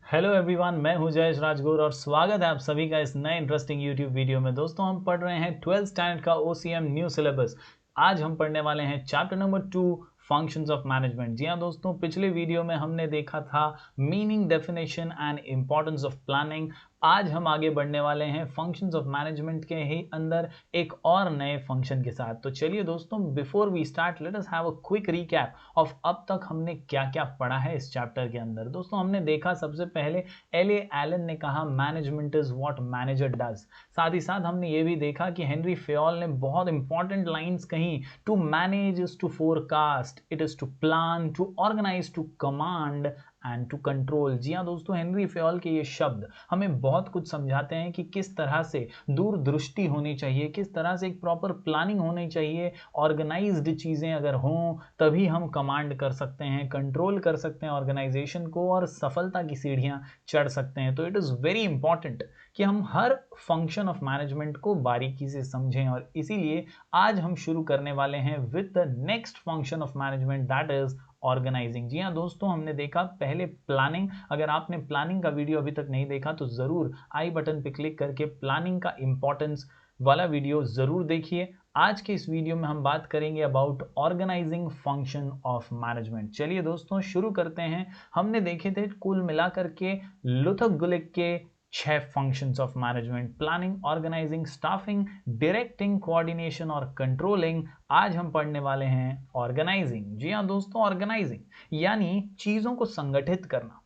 Hello everyone, मैं हूं जयेश राजगुरु और स्वागत है आप सभी का इस नए इंटरेस्टिंग यूट्यूब वीडियो में। दोस्तों, हम पढ़ रहे हैं 12th स्टैंडर्ड का OCM न्यू सिलेबस। आज हम पढ़ने वाले हैं chapter number 2 functions of management. जी हाँ दोस्तों, पिछले वीडियो में हमने देखा था meaning, definition and importance of planning. आज हम आगे बढ़ने वाले हैं फंक्शंस ऑफ मैनेजमेंट के ही अंदर एक और नए फंक्शन के साथ। तो चलिए दोस्तों, before we start let us have a quick recap of अब तक हमने क्या क्या पढ़ा है इस चैप्टर के अंदर। दोस्तों, हमने देखा सबसे पहले L.A. एलन ने कहा management is what manager does. साथ ही साथ हमने ये भी देखा कि हेनरी फेयोल ने बहुत इंपॉर्टेंट लाइंस कही, to manage is to forecast, it is to plan, to organise, to command and to control. जी हाँ दोस्तों, हेनरी फेयोल के ये शब्द हमें बहुत कुछ समझाते हैं कि किस तरह से दूरदृष्टि होनी चाहिए, किस तरह से एक प्रॉपर प्लानिंग होनी चाहिए। ऑर्गेनाइज्ड चीज़ें अगर हों तभी हम कमांड कर सकते हैं, कंट्रोल कर सकते हैं ऑर्गेनाइजेशन को और सफलता की सीढ़ियां चढ़ सकते हैं। तो इट इज़ वेरी इंपॉर्टेंट कि हम हर फंक्शन ऑफ मैनेजमेंट को बारीकी से समझें और इसीलिए आज हम शुरू करने वाले हैं with the next function of management, that is organising. जी हाँ दोस्तों, हमने देखा पहले प्लानिंग। अगर आपने प्लानिंग का वीडियो अभी तक नहीं देखा तो जरूर आई बटन पे क्लिक करके प्लानिंग का इंपॉर्टेंस वाला वीडियो जरूर देखिए। आज के इस वीडियो में हम बात करेंगे about organizing function of management. चलिए दोस्तों शुरू करते हैं। हमने देखे थे कुल मिलाकर के लुथर गुलिक के 6 functions of management: planning, organizing, staffing, directing, coordination और कंट्रोलिंग। आज हम पढ़ने वाले हैं ऑर्गेनाइजिंग। जी हाँ दोस्तों, ऑर्गेनाइजिंग यानी चीजों को संगठित करना,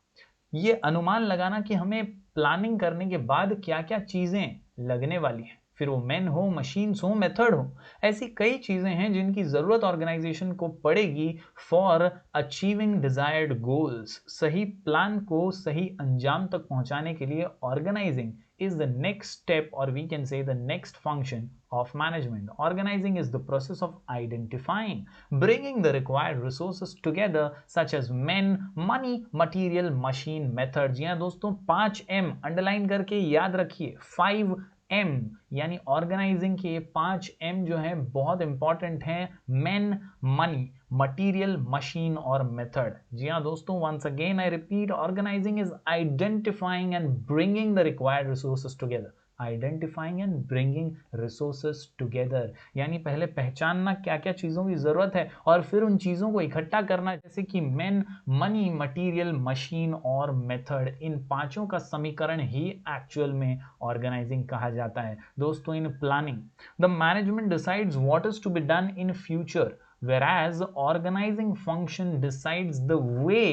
ये अनुमान लगाना कि हमें प्लानिंग करने के बाद क्या क्या चीजें लगने वाली हैं, फिर वो मैन हो, मशीन्स हो, मेथड हो। ऐसी कई चीजें हैं जिनकी जरूरत ऑर्गेनाइजेशन को पड़ेगी फॉर अचीविंग डिजायर्ड गोल्स। सही प्लान को सही अंजाम तक पहुंचाने के लिए organising is the next step, or we can say the next function of management. Organizing is the process of identifying, bringing the required resources together such as men, money, material, machine, method। जी हाँ दोस्तों, 5M underline करके याद रखिए। 5M यानी organising के 5M जो है बहुत इंपॉर्टेंट हैं: मैन, मनी, मटीरियल, मशीन और मेथड। जी हाँ दोस्तों, once again I repeat, organizing is identifying and bringing the required resources together. Identifying and bringing resources together यानी पहले पहचानना क्या क्या चीजों की जरूरत है और फिर उन चीजों को इकट्ठा करना, जैसे कि मैन, मनी, मटीरियल, मशीन और मेथड। इन पांचों का समीकरण ही एक्चुअल में ऑर्गेनाइजिंग कहा जाता है। दोस्तों, in planning the management decides what is to be done in future, whereas organizing function decides the way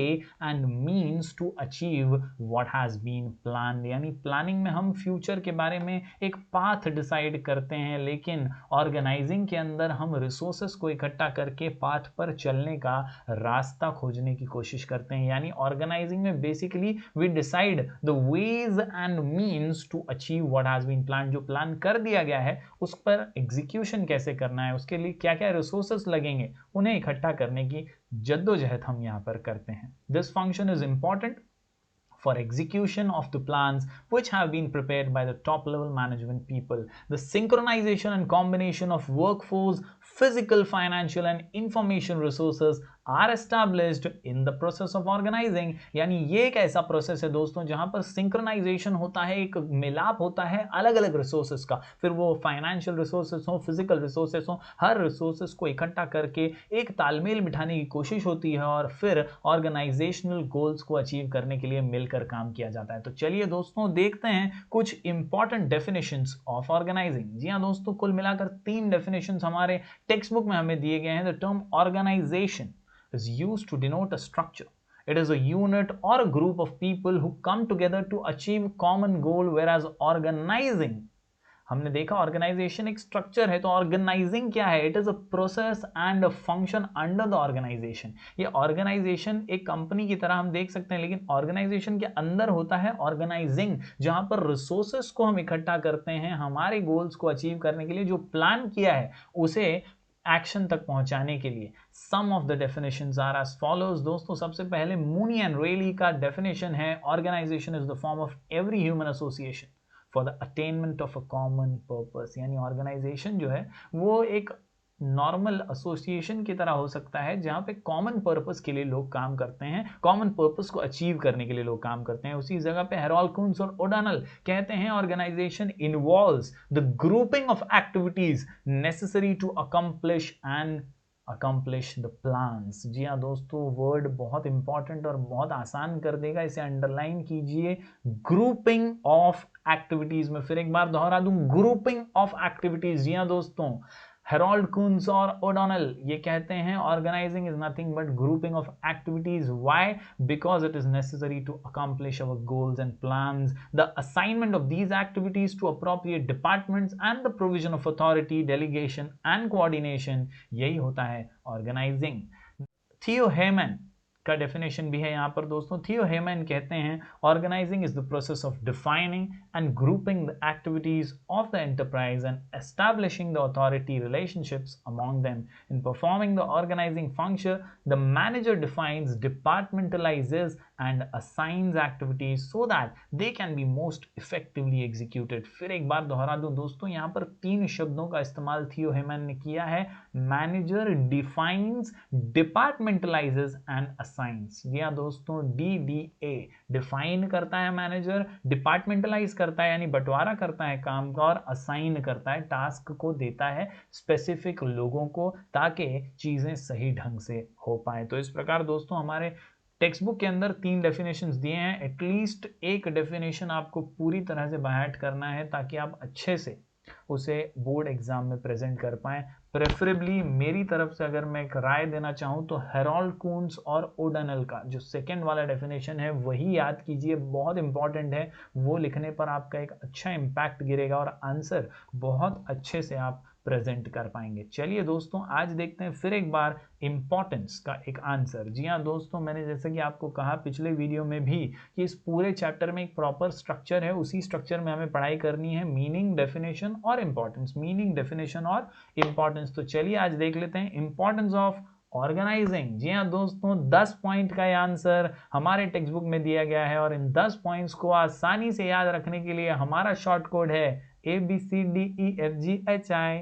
and means to achieve what has been planned। यानी प्लानिंग में हम फ्यूचर के बारे में एक पाथ डिसाइड करते हैं, लेकिन ऑर्गेनाइजिंग के अंदर हम रिसोर्सेस को इकट्ठा करके पाथ पर चलने का रास्ता खोजने की कोशिश करते हैं। यानी ऑर्गेनाइजिंग में basically we decide the ways and means to achieve what has been plan. जो प्लान कर दिया गया है उस पर एग्जीक्यूशन कैसे करना है, उसके लिए क्या क्या रिसोर्सेस लगेंगे, उन्हें इकट्ठा करने की जद्दोजहद हम यहां पर करते हैं। This function is important for execution of the plans which have been prepared by the top level management people. The synchronization and combination of workforce, physical, financial and information resources are established in the process of organizing। यानी ये एक ऐसा process है दोस्तों जहां पर synchronisation होता है, एक मिलाप होता है अलग अलग रिसोर्सेस का, फिर वो फाइनेंशियल रिसोर्सेस हो, फिजिकल रिसोर्सेस हो, हर रिसोर्सेस को इकट्ठा करके एक तालमेल बिठाने की कोशिश होती है और फिर ऑर्गेनाइजेशनल गोल्स को अचीव करने के लिए मिलकर काम किया जाता है। तो चलिए दोस्तों देखते हैं कुछ इंपॉर्टेंट डेफिनेशंस ऑफ ऑर्गेनाइजिंग। जी हाँ दोस्तों, कुल मिलाकर 3 डेफिनेशंस हमारे टेक्स्ट बुक में हमें दिए गए हैं। The term organization is used to denote a structure. It is a unit or a group of people who come together to achieve common goal, whereas organizing, हमने देखा ऑर्गेनाइजेशन एक structure है, तो ऑर्गेनाइजिंग क्या है? It is a process and a function under the organization. ये organization एक company की तरह हम देख सकते हैं, लेकिन ऑर्गेनाइजेशन के अंदर होता है ऑर्गेनाइजिंग, जहां पर रिसोर्सेस को हम इकट्ठा करते हैं हमारे गोल्स को अचीव करने के लिए। जो प्लान किया है उसे एक्शन तक पहुंचाने के लिए। Some of the definitions are as follows. दोस्तों, सबसे पहले मूनी एंड रेली का डेफिनेशन है, organisation is the form of every human association for the attainment of a common purpose. यानी ऑर्गेनाइजेशन जो है वो एक नॉर्मल एसोसिएशन की तरह हो सकता है जहां पे कॉमन पर्पस के लिए लोग काम करते हैं, कॉमन पर्पस को अचीव करने के लिए लोग काम करते हैं। उसी जगह पे हेरोल्ड कून्स और ओडोनेल कहते हैं organisation involves the grouping of activities necessary to accomplish the plans. जी हाँ दोस्तों, वर्ड बहुत इंपॉर्टेंट और बहुत आसान कर देगा, इसे अंडरलाइन कीजिए। ग्रुपिंग ऑफ एक्टिविटीज में फिर एक बार दोहरा दूं, ग्रुपिंग ऑफ एक्टिविटीज। जी हाँ दोस्तों, हेरोल्ड कून्स और ओडोनेल ये कहते हैं organising is nothing but grouping of activities. Why? Because it is necessary to accomplish our goals and plans, the assignment of these activities to appropriate departments and the provision of authority, delegation and coordination, यही होता है organising. थियो हेमन का definition भी है यहाँ पर दोस्तों। थियो हेमन कहते हैं organising is the process of defining and grouping the activities of the enterprise and establishing the authority relationships among them. In performing the organising function the manager defines, departmentalises and assigns activities so that they can be most effectively executed। फिर एक बार दोहरा दूं दोस्तों, यहाँ पर 3 शब्दों का इस्तेमाल थियो हेमन ने किया है। Manager defines, departmentalises and assigns. जी हाँ दोस्तों, DDA डिफाइन करता है मैनेजर, डिपार्टमेंटलाइज करता है यानी बंटवारा करता है काम का, और असाइन करता है, टास्क को देता है स्पेसिफिक लोगों को ताकि चीजें सही ढंग से हो पाए। तो इस प्रकार दोस्तों हमारे टेक्स्ट बुक के अंदर 3 डेफिनेशंस दिए हैं। एटलीस्ट एक डेफिनेशन आपको पूरी तरह से बाय हार्ट करना है ताकि आप अच्छे से उसे बोर्ड एग्जाम में प्रेजेंट कर पाएं। प्रेफरेबली मेरी तरफ से अगर मैं एक राय देना चाहूं तो हेरोल्ड कून्स और ओडोनेल का जो सेकंड वाला डेफिनेशन है वही याद कीजिए, बहुत इंपॉर्टेंट है। वो लिखने पर आपका एक अच्छा इंपैक्ट गिरेगा और आंसर बहुत अच्छे से आप प्रेजेंट कर पाएंगे। चलिए दोस्तों, आज देखते हैं फिर एक बार इंपॉर्टेंस का एक आंसर। जी हाँ दोस्तों, मैंने जैसे कि आपको कहा पिछले वीडियो में भी कि इस पूरे चैप्टर में एक प्रॉपर स्ट्रक्चर है, उसी स्ट्रक्चर में हमें पढ़ाई करनी है। मीनिंग, डेफिनेशन और इंपॉर्टेंस, मीनिंग, डेफिनेशन और इंपॉर्टेंस। तो चलिए आज देख लेते हैं इंपॉर्टेंस ऑफ ऑर्गेनाइजिंग। जी हाँ दोस्तों, 10 पॉइंट का आंसर हमारे टेक्स्ट बुक में दिया गया है और इन 10 पॉइंट्स को आसानी से याद रखने के लिए हमारा शॉर्ट कोड है ABCDEFGHI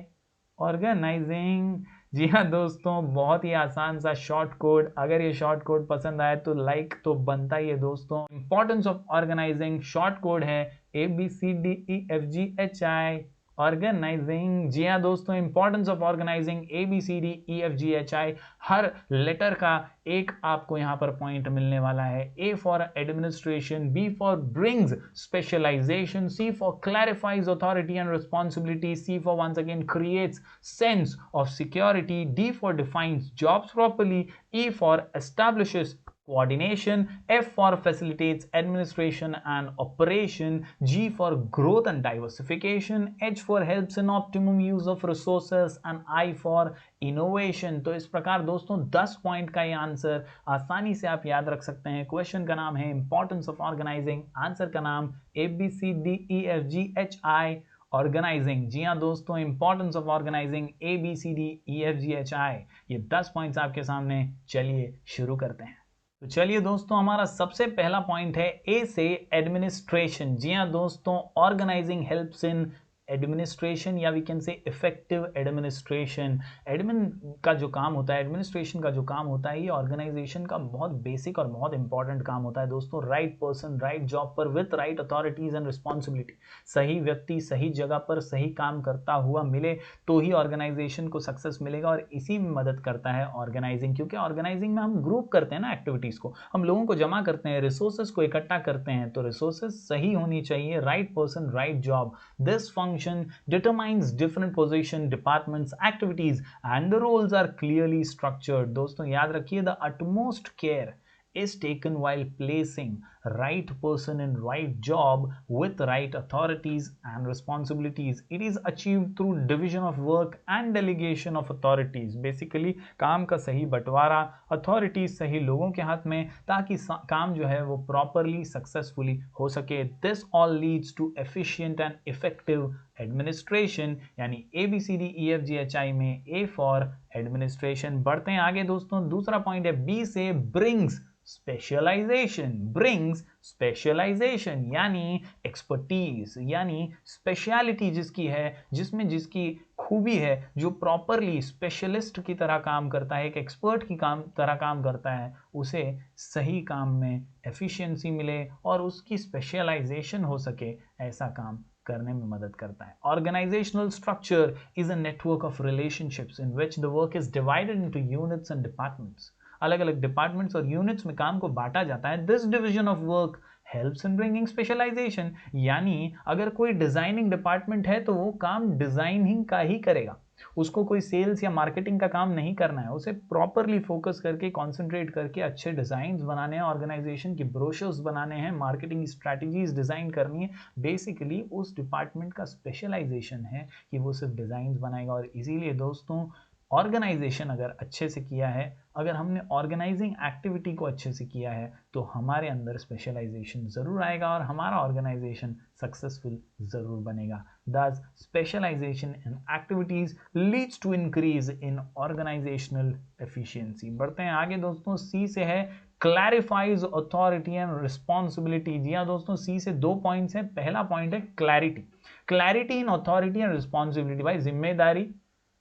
ऑर्गेनाइजिंग। जी हाँ दोस्तों, बहुत ही आसान सा शॉर्ट कोड। अगर ये शॉर्ट कोड पसंद आए तो लाइक तो बनता ही है दोस्तों। Importance of organizing short code है ABCDEFGHI ऑर्गेनाइजिंग। जी हाँ दोस्तों, इंपॉर्टेंस ऑफ ऑर्गेनाइजिंग ABCDEFGHI, हर लेटर का एक आपको यहाँ पर पॉइंट मिलने वाला है। A for administration, B for brings specialization, C for clarifies authority and responsibility, C for once again creates sense of security, D for defines jobs properly, E for establishes coordination, F for facilitates administration and operation, G for growth and diversification, H for helps in optimum use of resources and I for innovation। तो इस प्रकार दोस्तों 10 point का ये answer आसानी से आप याद रख सकते हैं। क्वेश्चन का नाम है इंपॉर्टेंस ऑफ ऑर्गेनाइजिंग, आंसर का नाम ABCDEFGHI ऑर्गेनाइजिंग। जी हाँ दोस्तों, इंपॉर्टेंस ऑफ ऑर्गेनाइजिंग ABCDEFGHI, ये 10 पॉइंट्स आपके सामने। चलिए शुरू करते हैं। तो चलिए दोस्तों, हमारा सबसे पहला पॉइंट है ए से एडमिनिस्ट्रेशन। जी हाँ दोस्तों, ऑर्गेनाइजिंग हेल्प्स इन एडमिनिस्ट्रेशन या we can say effective administration. Admin का जो काम होता है, एडमिनिस्ट्रेशन का जो काम होता है, ये ऑर्गेनाइजेशन का बहुत बेसिक और बहुत इंपॉर्टेंट काम होता है दोस्तों। राइट पर्सन राइट जॉब पर with right authorities and responsibility, सही व्यक्ति सही जगह पर सही काम करता हुआ मिले तो ही ऑर्गेनाइजेशन को सक्सेस मिलेगा, और इसी में मदद करता है ऑर्गेनाइजिंग। क्योंकि ऑर्गेनाइजिंग में हम ग्रुप करते हैं ना एक्टिविटीज को, हम लोगों को जमा करते हैं, रिसोर्सेज को इकट्ठा करते हैं, तो रिसोर्सेज सही होनी चाहिए। Right person right job, this function determines different position, departments, activities and the roles are clearly structured। दोस्तों याद रखिए, the utmost care is taken while placing right person in right job with right authorities and responsibilities. It is achieved through division of work and delegation of authorities। Basically काम का सही बंटवारा, authorities सही लोगों के हाथ में, ताकि काम जो है वो properly successfully हो सके। This all leads to efficient and effective administration, यानी ABCDEFGHI में A for administration। बढ़ते हैं आगे दोस्तों, दूसरा पॉइंट है B से brings स्पेशलाइजेशन, ब्रिंग्स स्पेशलाइजेशन यानी एक्सपर्टीज, यानी स्पेशलिटी जिसकी है, जिसमें जिसकी खूबी है, जो प्रॉपरली स्पेशलिस्ट की तरह काम करता है, एक एक्सपर्ट की तरह काम करता है, उसे सही काम में एफिशिएंसी मिले और उसकी स्पेशलाइजेशन हो सके, ऐसा काम करने में मदद करता है। Organisational structure is a network of relationships in which the work is divided into units and departments. अलग अलग डिपार्टमेंट्स और यूनिट्स में काम को बांटा जाता है। This division of work helps in bringing specialization, यानी अगर कोई डिजाइनिंग डिपार्टमेंट है तो वो काम डिजाइनिंग का ही करेगा, उसको कोई सेल्स या मार्केटिंग का काम नहीं करना है, उसे प्रॉपरली फोकस करके कंसंट्रेट करके अच्छे डिजाइन्स बनाने हैं, ऑर्गेनाइजेशन की ब्रोशर्स बनाने हैं, मार्केटिंग स्ट्रैटेजीज डिजाइन करनी है। बेसिकली उस डिपार्टमेंट का स्पेशलाइजेशन है कि वो सिर्फ डिजाइन्स बनाएगा। और इसीलिए दोस्तों ऑर्गेनाइजेशन अगर अच्छे से किया है, अगर हमने ऑर्गेनाइजिंग एक्टिविटी को अच्छे से किया है, तो हमारे अंदर स्पेशलाइजेशन जरूर आएगा और हमारा ऑर्गेनाइजेशन सक्सेसफुल जरूर बनेगा। Thus, specialization in activities leads to increase in organizational efficiency। बढ़ते हैं आगे दोस्तों, सी से है क्लैरिफाइज अथॉरिटी एंड रिस्पॉन्सिबिलिटी। जी हाँ दोस्तों, सी से 2 पॉइंट्स हैं। पहला पॉइंट है clarity, clarity in authority and responsibility. भाई जिम्मेदारी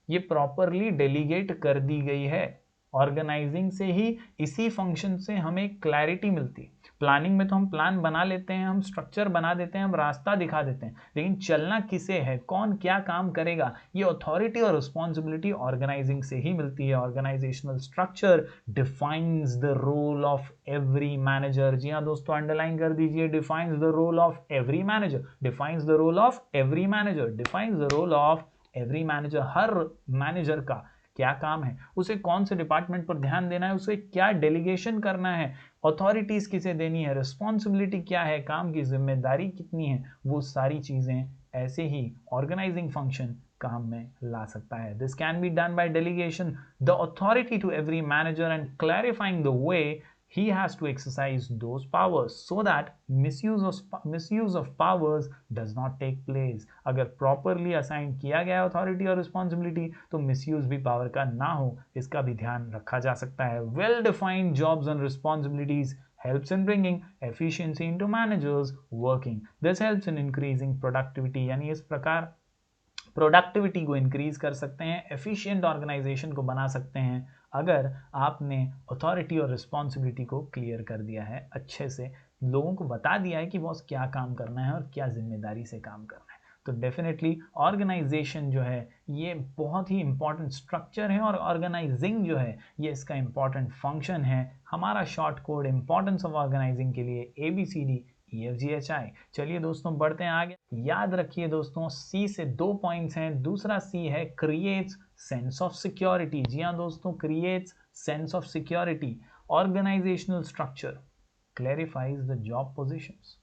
ये प्रॉपरली डेलीगेट कर दी गई है। ऑर्गेनाइजिंग से ही, इसी फंक्शन से हमें क्लैरिटी मिलती है। प्लानिंग में तो हम प्लान बना लेते हैं, हम स्ट्रक्चर बना देते हैं, हम रास्ता दिखा देते हैं, लेकिन चलना किसे है, कौन क्या काम करेगा, ये अथॉरिटी और रिस्पॉन्सिबिलिटी ऑर्गेनाइजिंग से ही मिलती है। Organisational structure defines the role of every manager. जी हाँ दोस्तों, अंडरलाइन कर दीजिए, defines the role of every manager, defines the role of every manager, defines the role of every manager. हर मैनेजर का क्या काम है, उसे कौन से डिपार्टमेंट पर ध्यान देना है, उसे क्या डेलीगेशन करना है, अथॉरिटीज किसे देनी है, रिस्पॉन्सिबिलिटी क्या है, काम की जिम्मेदारी कितनी है, वो सारी चीजें ऐसे ही ऑर्गेनाइजिंग फंक्शन काम में ला सकता है। This can be done by delegation the authority to every manager and clarifying the way he has to exercise those powers so that misuse of powers does not take place। अगर properly assign किया गया authority और responsibility तो misuse भी power का ना हो, इसका भी ध्यान रखा जा सकता है। well defined jobs and responsibilities helps in bringing efficiency into managers working। this helps in increasing productivity, यानी इस प्रकार प्रोडक्टिविटी को इंक्रीज कर सकते हैं, एफिशिएंट ऑर्गेनाइजेशन को बना सकते हैं, अगर आपने अथॉरिटी और रिस्पॉन्सिबिलिटी को क्लियर कर दिया है, अच्छे से लोगों को बता दिया है कि बॉस क्या काम करना है और क्या जिम्मेदारी से काम करना है। तो डेफिनेटली ऑर्गेनाइजेशन जो है ये बहुत ही इंपॉर्टेंट स्ट्रक्चर है और ऑर्गेनाइजिंग जो है ये इसका इंपॉर्टेंट फंक्शन है। हमारा short code importance of organizing के लिए ABCD EFGHI। चलिए दोस्तों बढ़ते हैं आगे। याद रखिए दोस्तों, सी से 2 पॉइंट्स हैं। दूसरा सी है क्रिएट्स सेंस ऑफ सिक्योरिटी। जी हाँ दोस्तों, creates sense of security. Organisational structure clarifies the job positions.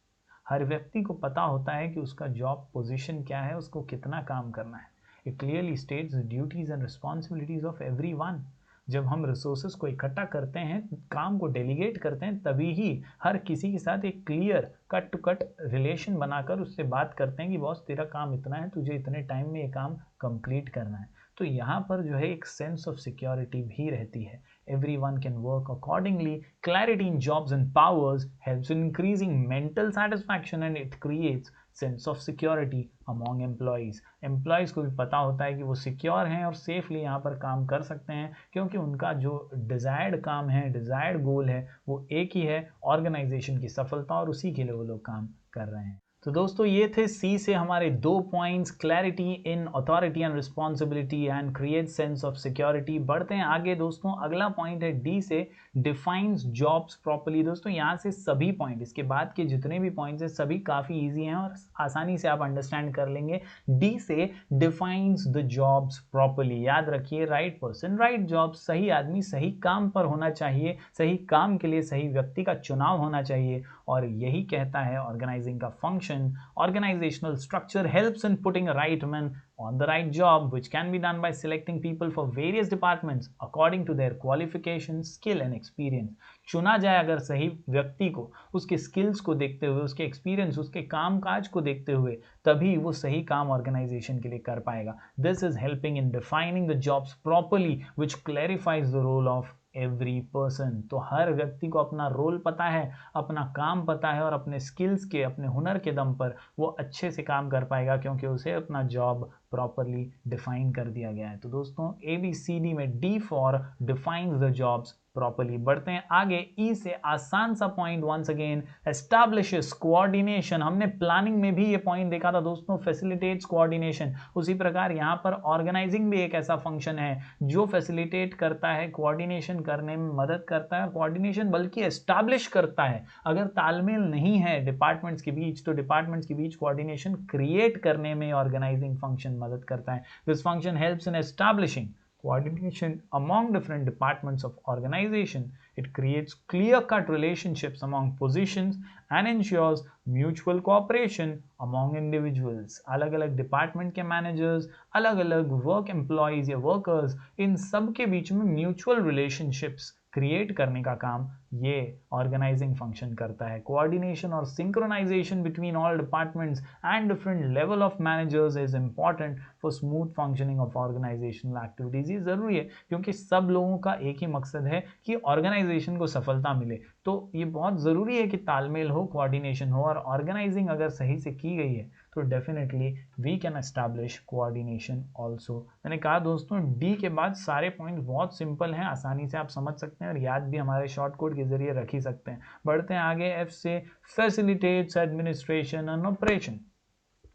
हर व्यक्ति को पता होता है कि उसका जॉब पोजीशन क्या है, उसको कितना काम करना है। It clearly states the duties and responsibilities of everyone. जब हम रिसोर्सेज को इकट्ठा करते हैं, काम को डेलीगेट करते हैं, तभी ही हर किसी के साथ एक clear cut to cut relation बनाकर उससे बात करते हैं कि बॉस तेरा काम इतना है, तुझे इतने टाइम में ये काम कंप्लीट करना है। तो यहाँ पर जो है एक सेंस ऑफ सिक्योरिटी भी रहती है। Everyone can work accordingly. Clarity in jobs and powers helps in increasing mental satisfaction and it creates sense of security among employees। Employees को भी पता होता है कि वो सिक्योर हैं और सेफली यहाँ पर काम कर सकते हैं, क्योंकि उनका जो डिजायर्ड काम है, डिजायर्ड गोल है, वो एक ही है, ऑर्गेनाइजेशन की सफलता, और उसी के लिए वो लोग काम कर रहे हैं। तो दोस्तों ये थे सी से हमारे 2 points, clarity in authority and responsibility and create sense of security. बढ़ते हैं आगे दोस्तों, अगला पॉइंट है डी से डिफाइंस जॉब्स प्रॉपर्ली। दोस्तों यहाँ से सभी पॉइंट, इसके बाद के जितने भी पॉइंट्स हैं सभी काफ़ी ईजी हैं और आसानी से आप अंडरस्टैंड कर लेंगे। डी से डिफाइंस द जॉब्स प्रॉपर्ली। याद रखिए, राइट पर्सन राइट जॉब, सही आदमी सही काम पर होना चाहिए, सही काम के लिए सही व्यक्ति का चुनाव होना चाहिए, और यही कहता है ऑर्गेनाइजिंग का function. Organizational structure helps in putting a right man on the right job, which can be done by selecting people for various departments according to their qualifications, skill and experience। चुना जाए अगर सही व्यक्ति को, उसके skills को देखते हुए, उसके एक्सपीरियंस, उसके काम काज को देखते हुए, तभी वो सही काम ऑर्गेनाइजेशन के लिए कर पाएगा। This is helping in defining the jobs properly, which clarifies the role of every person. तो हर व्यक्ति को अपना रोल पता है, अपना काम पता है और अपने स्किल्स के, अपने हुनर के दम पर वो अच्छे से काम कर पाएगा, क्योंकि उसे अपना जॉब प्रॉपरली डिफाइन कर दिया गया है। तो दोस्तों ABCD में D for defines the jobs properly. बढ़ते हैं आगे, ई से आसान सा point, once again establishes coordination. हमने प्लानिंग में भी ये पॉइंट देखा था दोस्तों, फैसिलिटेट्स कोऑर्डिनेशन। उसी प्रकार यहाँ पर ऑर्गेनाइजिंग भी एक ऐसा फंक्शन है जो फैसिलिटेट करता है, कोऑर्डिनेशन करने में मदद करता है, कोऑर्डिनेशन बल्कि एस्टैब्लिश करता है। अगर तालमेल नहीं है डिपार्टमेंट्स के बीच, तो डिपार्टमेंट्स के बीच कोऑर्डिनेशन क्रिएट करने में ऑर्गेनाइजिंग फंक्शन मदद करता है। This function helps in establishing coordination among different departments of organization. It creates clear-cut relationships among positions and ensures mutual cooperation among individuals. अलग अलग डिपार्टमेंट के मैनेजर्स, अलग अलग वर्क एम्प्लॉयज या वर्कर्स, इन सब के बीच में म्यूचुअल रिलेशनशिप्स क्रिएट करने का काम ये ऑर्गेनाइजिंग फंक्शन करता है। कोऑर्डिनेशन और synchronization between all departments and different level of managers is important for smooth functioning of organizational activities. ये जरूरी है क्योंकि सब लोगों का एक ही मकसद है कि ऑर्गेनाइजेशन को सफलता मिले। तो ये बहुत जरूरी है कि तालमेल हो, कोऑर्डिनेशन हो, और ऑर्गेनाइजिंग अगर सही से की गई है तो definitely we can establish coordination also. मैंने कहा दोस्तों डी के बाद सारे पॉइंट बहुत सिंपल हैं, आसानी से आप समझ सकते हैं और याद भी हमारे शॉर्ट कोड के जरिए रख ही सकते हैं। बढ़ते हैं आगे, एफ से फैसिलिटेट्स एडमिनिस्ट्रेशन एंड ऑपरेशन।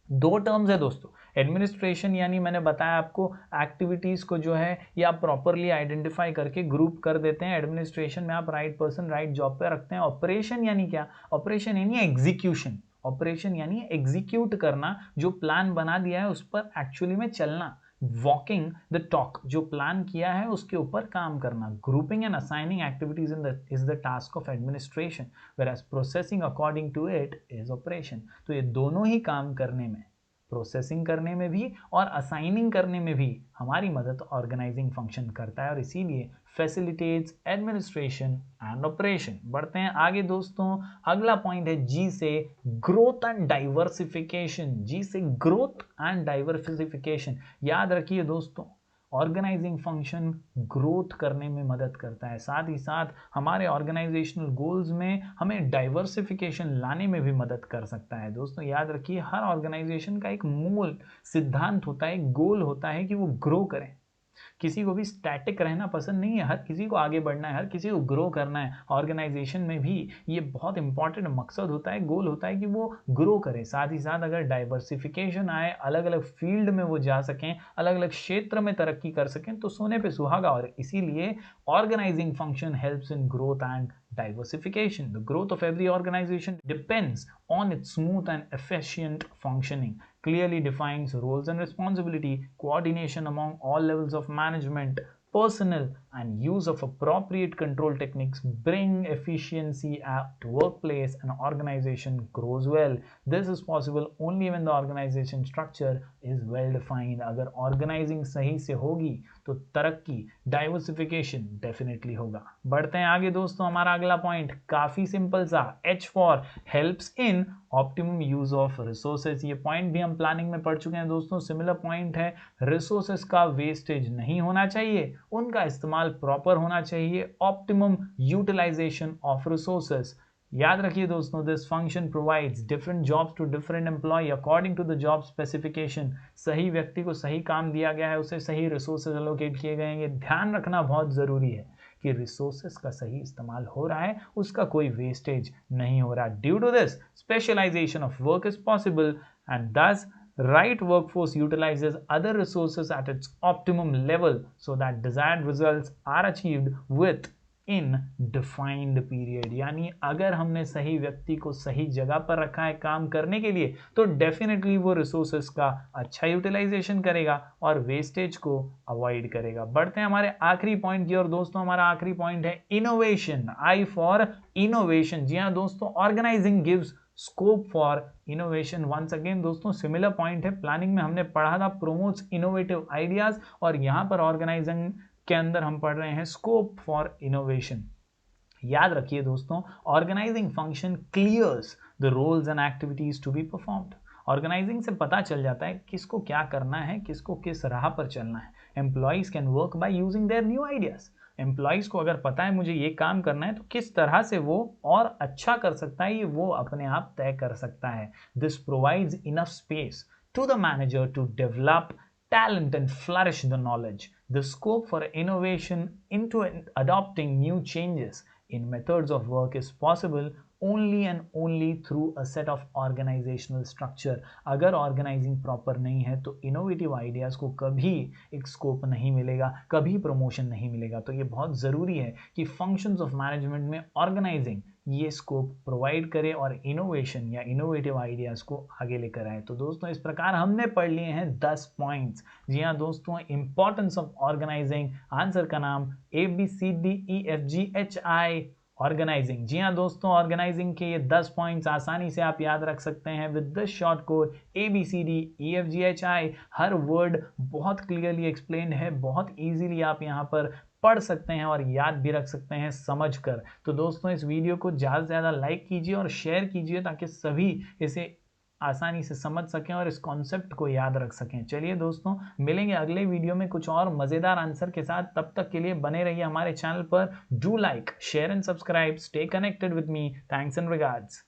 दो टर्म्स है दोस्तों। एडमिनिस्ट्रेशन यानी मैंने बताया आपको एक्टिविटीज को जो है ये आप प्रॉपरली आइडेंटिफाई करके ग्रुप कर देते हैं। एडमिनिस्ट्रेशन में आप राइट पर्सन राइट जॉब पे रखते हैं। ऑपरेशन यानी क्या? ऑपरेशन यानी एग्जीक्यूशन। ऑपरेशन यानी एग्जीक्यूट करना, जो प्लान बना दिया है उस पर एक्चुअली में चलना। वॉकिंग द टॉक, जो प्लान किया है उसके ऊपर काम करना। Grouping and assigning activities is the task of administration, whereas processing according to it is operation. तो ये दोनों ही काम करने में, प्रोसेसिंग करने में भी और असाइनिंग करने में भी हमारी मदद ऑर्गेनाइजिंग फंक्शन करता है, और इसीलिए फैसिलिटेट्स एडमिनिस्ट्रेशन एंड ऑपरेशन। बढ़ते हैं आगे दोस्तों, अगला पॉइंट है जी से ग्रोथ एंड डाइवर्सिफिकेशन। जी से ग्रोथ एंड डाइवर्सिफिकेशन। याद रखिए दोस्तों, ऑर्गेनाइजिंग फंक्शन ग्रोथ करने में मदद करता है, साथ ही साथ हमारे ऑर्गेनाइजेशनल गोल्स में हमें डाइवर्सिफिकेशन लाने में भी मदद कर सकता है। दोस्तों याद रखिए, हर ऑर्गेनाइजेशन का एक मूल सिद्धांत होता है, एक गोल होता है कि वो ग्रो करें। किसी को भी स्टैटिक रहना पसंद नहीं है, हर किसी को आगे बढ़ना है, हर किसी को ग्रो करना है। ऑर्गेनाइजेशन में भी ये बहुत इंपॉर्टेंट मकसद होता है, गोल होता है कि वो ग्रो करे। साथ ही साथ अगर डाइवर्सिफिकेशन आए, अलग अलग फील्ड में वो जा सकें, अलग अलग क्षेत्र में तरक्की कर सकें, तो सोने पे सुहागा। और इसीलिए organizing function helps in growth and diversification. The growth of every organization depends on its smooth and efficient functioning. Clearly defines roles and responsibility, coordination among all levels of management, personnel, and use of appropriate control techniques bring efficiency at workplace, and organization grows well. This is possible only when the organization structure is well defined. अगर organising सही से होगी तो तरक्की, diversification definitely होगा। बढ़ते हैं आगे दोस्तों, हमारा अगला पॉइंट काफी सिंपल सा, H for helps in optimum use of resources. ये पॉइंट भी हम प्लानिंग में पढ़ चुके हैं दोस्तों, सिमिलर पॉइंट है। रिसोर्सेज का वेस्टेज नहीं होना चाहिए, उनका इस्तेमाल प्रॉपर होना चाहिए, ऑप्टिमम यूटिलाइजेशन ऑफ रिसोर्सेज। याद रखिए दोस्तों, this function provides different jobs to different employ according to the job specification. सही व्यक्ति को सही काम दिया गया है, उसे सही रिसोर्सेज एलोकेट किए गए हैं। ये ध्यान रखना बहुत जरूरी है कि रिसोर्सेज का सही इस्तेमाल हो रहा है, उसका कोई वेस्टेज नहीं हो रहा। Due to this specialization of work is possible, and thus right workforce utilizes other resources at its optimum level so that desired results are achieved with in defined period. यानी अगर हमने सही व्यक्ति को सही जगह पर रखा है काम करने के लिए, तो डेफिनेटली वो रिसोर्सेज का अच्छा यूटिलाइजेशन करेगा और वेस्टेज को अवॉइड करेगा। बढ़ते हैं हमारे आखिरी पॉइंट की ओर दोस्तों। हमारा आखिरी पॉइंट है इनोवेशन, आई फॉर इनोवेशन। जी हाँ दोस्तों, organizing gives scope for innovation. Once again दोस्तों, सिमिलर पॉइंट है, प्लानिंग में हमने पढ़ा था प्रोमोट्स इनोवेटिव आइडियाज, और यहां पर ऑर्गेनाइजिंग के अंदर हम पढ़ रहे हैं स्कोप फॉर इनोवेशन। याद रखिए दोस्तों, organizing function clears the roles and activities to be performed. Organizing से पता चल जाता है किसको क्या करना है, किसको किस राह पर चलना है। Employees can work by using their new ideas. Employees को अगर पता है मुझे ये काम करना है तो किस तरह से वो और अच्छा कर सकता है ये वो अपने आप तय कर सकता है. This provides enough space to the manager to develop talent and flourish the knowledge. The scope for innovation into adopting new changes in methods of work is possible only and only through a set of organizational structure. अगर organising proper नहीं है तो innovative ideas को कभी एक scope नहीं मिलेगा, कभी प्रमोशन नहीं मिलेगा. तो ये बहुत ज़रूरी है कि फंक्शंस ऑफ मैनेजमेंट में ऑर्गेनाइजिंग ये स्कोप प्रोवाइड करे और इनोवेशन या इनोवेटिव आइडियाज़ को आगे लेकर आए. तो दोस्तों इस प्रकार हमने पढ़ लिए हैं 10 पॉइंट्स. जी हाँ दोस्तों, इंपॉर्टेंस ऑफ ऑर्गेनाइजिंग, आंसर का नाम ABCDEFGHI ऑर्गेनाइजिंग. जी हाँ दोस्तों, ऑर्गेनाइजिंग के ये 10 पॉइंट्स आसानी से आप याद रख सकते हैं with this short code ABCDEFGHI. Her word बहुत क्लियरली एक्सप्लेन्ड है, बहुत इजीली आप यहाँ पर पढ़ सकते हैं और याद भी रख सकते हैं समझ कर. तो दोस्तों इस वीडियो को ज़्यादा से ज़्यादा लाइक कीजिए और शेयर कीजिए ताकि सभी इसे आसानी से समझ सकें और इस कॉन्सेप्ट को याद रख सकें. चलिए दोस्तों, मिलेंगे अगले वीडियो में कुछ और मज़ेदार आंसर के साथ. तब तक के लिए बने रहिए हमारे चैनल पर. Do like, share and subscribe. Stay connected with me. Thanks and regards.